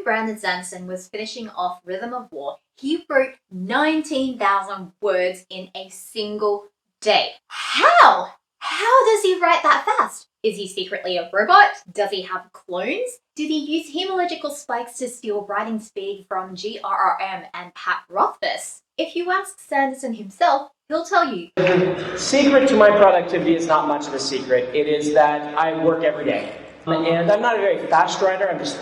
Brandon Sanderson was finishing off Rhythm of War, he wrote 19,000 words in a single day. How? How does he write that fast? Is he secretly a robot? Does he have clones? Did he use hemalurgical spikes to steal writing speed from GRRM and Pat Rothfuss? If you ask Sanderson himself, he'll tell you. The secret to my productivity is not much of a secret. It is that I work every day. And I'm not a very fast writer, I'm just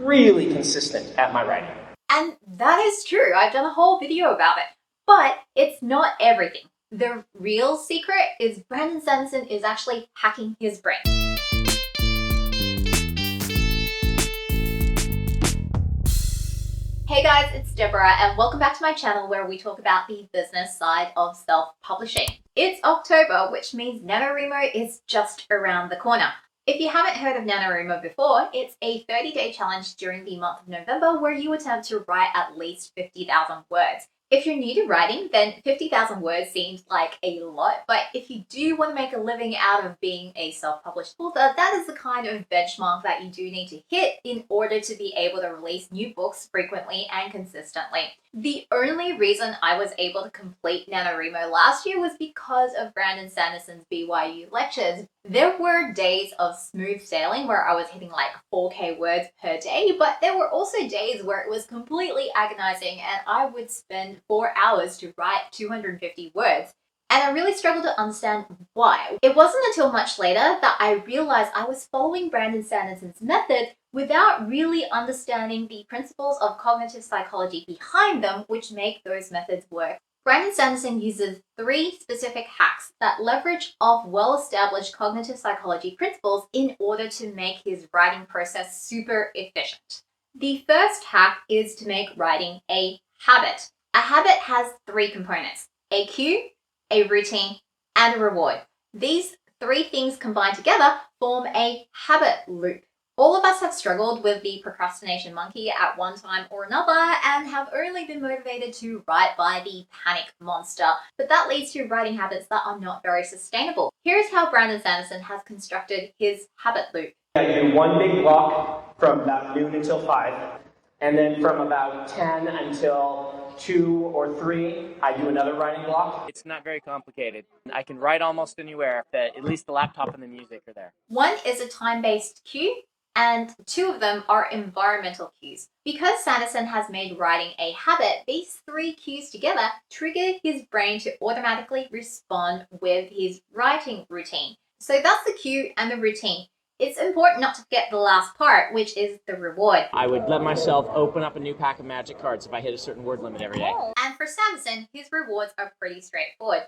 really consistent at my writing. And that is true, I've done a whole video about it. But it's not everything. The real secret is Brandon Sanderson is actually hacking his brain. Hey guys, it's Deborah and welcome back to my channel where we talk about the business side of self-publishing. It's October, which means NaNoWriMo is just around the corner. If you haven't heard of NaNoWriMo before, it's a 30-day challenge during the month of November where you attempt to write at least 50,000 words. If you're new to writing, then 50,000 words seems like a lot, but if you do want to make a living out of being a self-published author, that is the kind of benchmark that you do need to hit in order to be able to release new books frequently and consistently. The only reason I was able to complete NaNoWriMo last year was because of Brandon Sanderson's BYU lectures. There were days of smooth sailing where I was hitting like 4K words per day, but there were also days where it was completely agonizing and I would spend 4 hours to write 250 words. And I really struggled to understand why. It wasn't until much later that I realized I was following Brandon Sanderson's method without really understanding the principles of cognitive psychology behind them, which make those methods work. Brandon Sanderson uses 3 specific hacks that leverage off well-established cognitive psychology principles in order to make his writing process super efficient. The first hack is to make writing a habit. A habit has 3 components: a cue, a routine, and a reward. These 3 things combined together form a habit loop. All of us have struggled with the procrastination monkey at one time or another and have only been motivated to write by the panic monster, but that leads to writing habits that are not very sustainable. Here's how Brandon Sanderson has constructed his habit loop. I do one big block from about noon until 5, and then from about 10 until 2 or 3, I do another writing block. It's not very complicated. I can write almost anywhere if at least the laptop and the music are there. 1 is a time-based cue, and 2 of them are environmental cues. Because Sanderson has made writing a habit, these 3 cues together trigger his brain to automatically respond with his writing routine. So that's the cue and the routine. It's important not to forget the last part, which is the reward. I would let myself open up a new pack of magic cards if I hit a certain word limit every day. And for Sanderson, his rewards are pretty straightforward.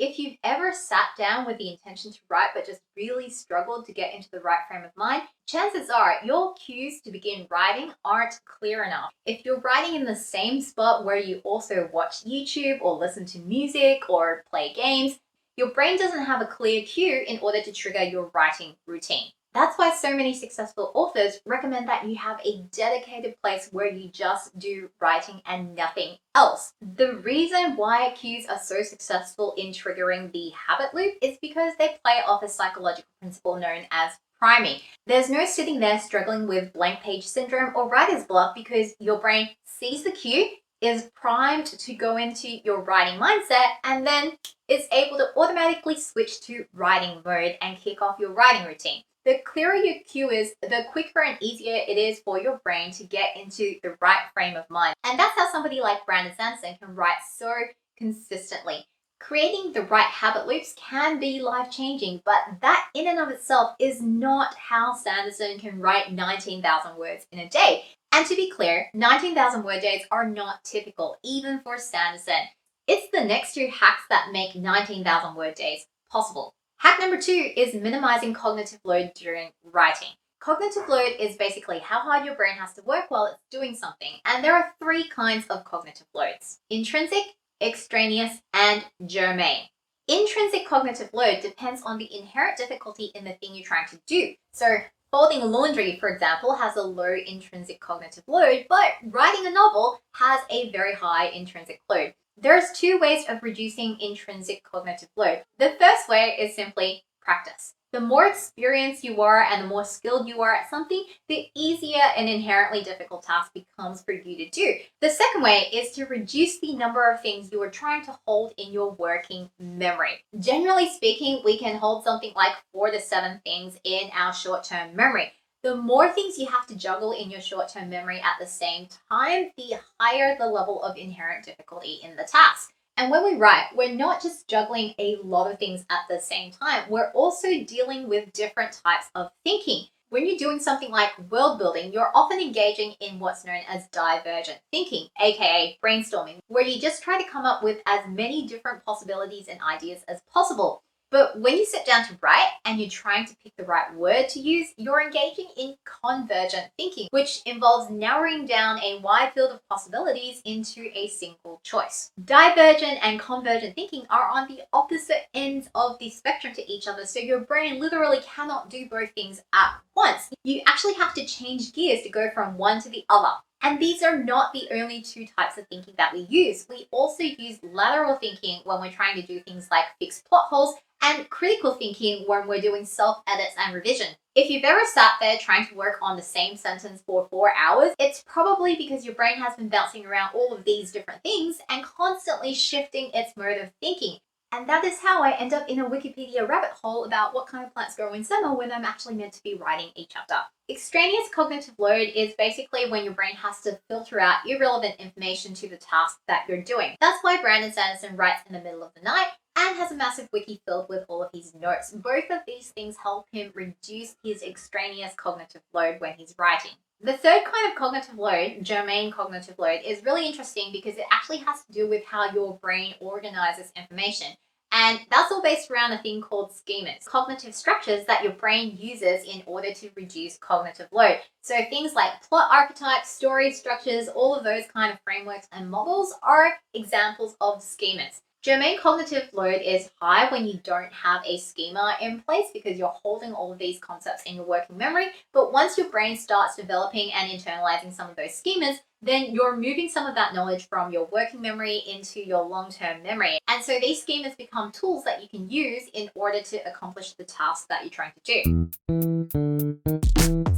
If you've ever sat down with the intention to write but just really struggled to get into the right frame of mind, chances are your cues to begin writing aren't clear enough. If you're writing in the same spot where you also watch YouTube or listen to music or play games, your brain doesn't have a clear cue in order to trigger your writing routine. That's why so many successful authors recommend that you have a dedicated place where you just do writing and nothing else. The reason why cues are so successful in triggering the habit loop is because they play off a psychological principle known as priming. There's no sitting there struggling with blank page syndrome or writer's block because your brain sees the cue, is primed to go into your writing mindset, and then is able to automatically switch to writing mode and kick off your writing routine. The clearer your cue is, the quicker and easier it is for your brain to get into the right frame of mind. And that's how somebody like Brandon Sanderson can write so consistently. Creating the right habit loops can be life-changing, but that in and of itself is not how Sanderson can write 19,000 words in a day. And to be clear, 19,000 word days are not typical, even for Sanderson. It's the next 2 hacks that make 19,000 word days possible. Hack number 2 is minimizing cognitive load during writing. Cognitive load is basically how hard your brain has to work while it's doing something. And there are 3 kinds of cognitive loads: intrinsic, extraneous, and germane. Intrinsic cognitive load depends on the inherent difficulty in the thing you're trying to do. So folding laundry, for example, has a low intrinsic cognitive load, but writing a novel has a very high intrinsic load. There's 2 ways of reducing intrinsic cognitive load. The first way is simply practice. The more experienced you are and the more skilled you are at something, the easier an inherently difficult task becomes for you to do. The second way is to reduce the number of things you are trying to hold in your working memory. Generally speaking, we can hold something like 4 to 7 things in our short-term memory. The more things you have to juggle in your short-term memory at the same time, the higher the level of inherent difficulty in the task. And when we write, we're not just juggling a lot of things at the same time, we're also dealing with different types of thinking. When you're doing something like world building, you're often engaging in what's known as divergent thinking, aka brainstorming, where you just try to come up with as many different possibilities and ideas as possible. But when you sit down to write and you're trying to pick the right word to use, you're engaging in convergent thinking, which involves narrowing down a wide field of possibilities into a single choice. Divergent and convergent thinking are on the opposite ends of the spectrum to each other, so your brain literally cannot do both things at once. You actually have to change gears to go from one to the other. And these are not the only 2 types of thinking that we use. We also use lateral thinking when we're trying to do things like fix plot holes, and critical thinking when we're doing self-edits and revision. If you've ever sat there trying to work on the same sentence for 4 hours, it's probably because your brain has been bouncing around all of these different things and constantly shifting its mode of thinking. And that is how I end up in a Wikipedia rabbit hole about what kind of plants grow in summer when I'm actually meant to be writing a chapter. Extraneous cognitive load is basically when your brain has to filter out irrelevant information to the task that you're doing. That's why Brandon Sanderson writes in the middle of the night and has a massive wiki filled with all of his notes. Both of these things help him reduce his extraneous cognitive load when he's writing. The third kind of cognitive load, germane cognitive load, is really interesting because it actually has to do with how your brain organizes information. And that's all based around a thing called schemas, cognitive structures that your brain uses in order to reduce cognitive load. So things like plot archetypes, story structures, all of those kind of frameworks and models are examples of schemas. Germane cognitive load is high when you don't have a schema in place because you're holding all of these concepts in your working memory. But once your brain starts developing and internalizing some of those schemas, then you're moving some of that knowledge from your working memory into your long-term memory. And so these schemas become tools that you can use in order to accomplish the task that you're trying to do.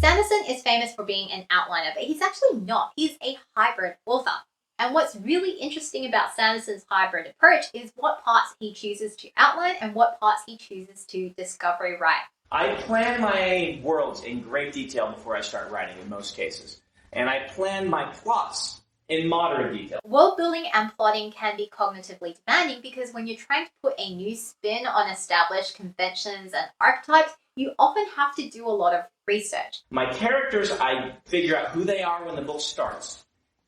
Sanderson is famous for being an outliner, but he's actually not. He's a hybrid author. And what's really interesting about Sanderson's hybrid approach is what parts he chooses to outline and what parts he chooses to discovery write. I plan my worlds in great detail before I start writing in most cases. And I plan my plots in moderate detail. World building and plotting can be cognitively demanding because when you're trying to put a new spin on established conventions and archetypes, you often have to do a lot of research. My characters, I figure out who they are when the book starts,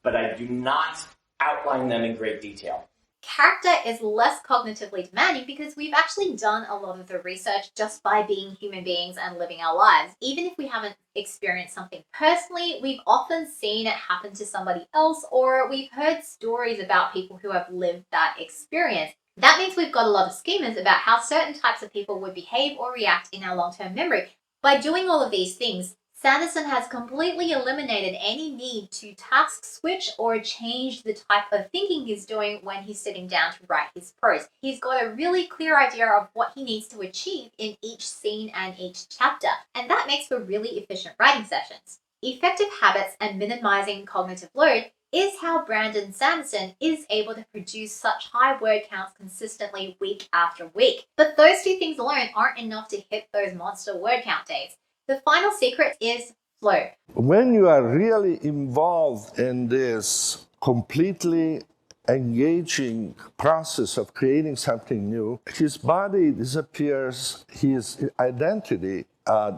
but I do not outline them in great detail. Character is less cognitively demanding because we've actually done a lot of the research just by being human beings and living our lives. Even if we haven't experienced something personally, we've often seen it happen to somebody else, or we've heard stories about people who have lived that experience. That means we've got a lot of schemas about how certain types of people would behave or react in our long-term memory. By doing all of these things, Sanderson has completely eliminated any need to task switch or change the type of thinking he's doing when he's sitting down to write his prose. He's got a really clear idea of what he needs to achieve in each scene and each chapter, and that makes for really efficient writing sessions. Effective habits and minimizing cognitive load is how Brandon Sanderson is able to produce such high word counts consistently week after week. But those two things alone aren't enough to hit those monster word count days. The final secret is flow. When you are really involved in this completely engaging process of creating something new, his body disappears, his identity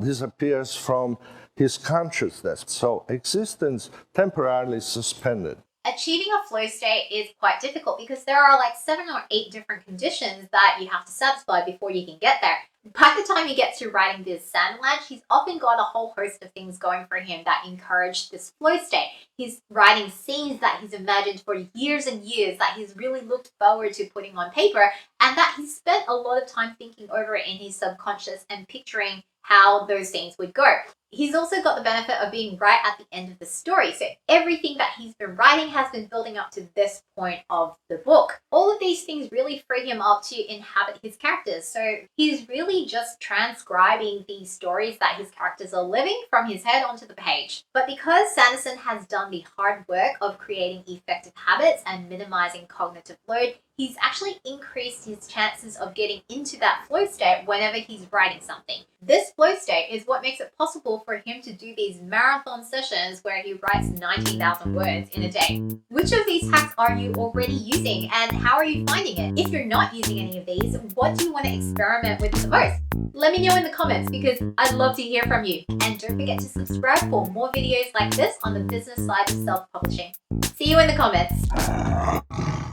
disappears from his consciousness. So existence temporarily suspended. Achieving a flow state is quite difficult because there are like 7 or 8 different conditions that you have to satisfy before you can get there. By the time he gets to writing this Sandland, he's often got a whole host of things going for him that encourage this flow state. He's writing scenes that he's imagined for years and years, that he's really looked forward to putting on paper, and that he's spent a lot of time thinking over it in his subconscious and picturing how those scenes would go. He's also got the benefit of being right at the end of the story. So everything that he's been writing has been building up to this point of the book. All of these things really free him up to inhabit his characters. So he's really just transcribing these stories that his characters are living from his head onto the page. But because Sanderson has done the hard work of creating effective habits and minimizing cognitive load, he's actually increased his chances of getting into that flow state whenever he's writing something. This flow state is what makes it possible for him to do these marathon sessions where he writes 19,000 words in a day. Which of these hacks are you already using and how are you finding it? If you're not using any of these, what do you want to experiment with the most? Let me know in the comments because I'd love to hear from you. And don't forget to subscribe for more videos like this on the business side of self-publishing. See you in the comments.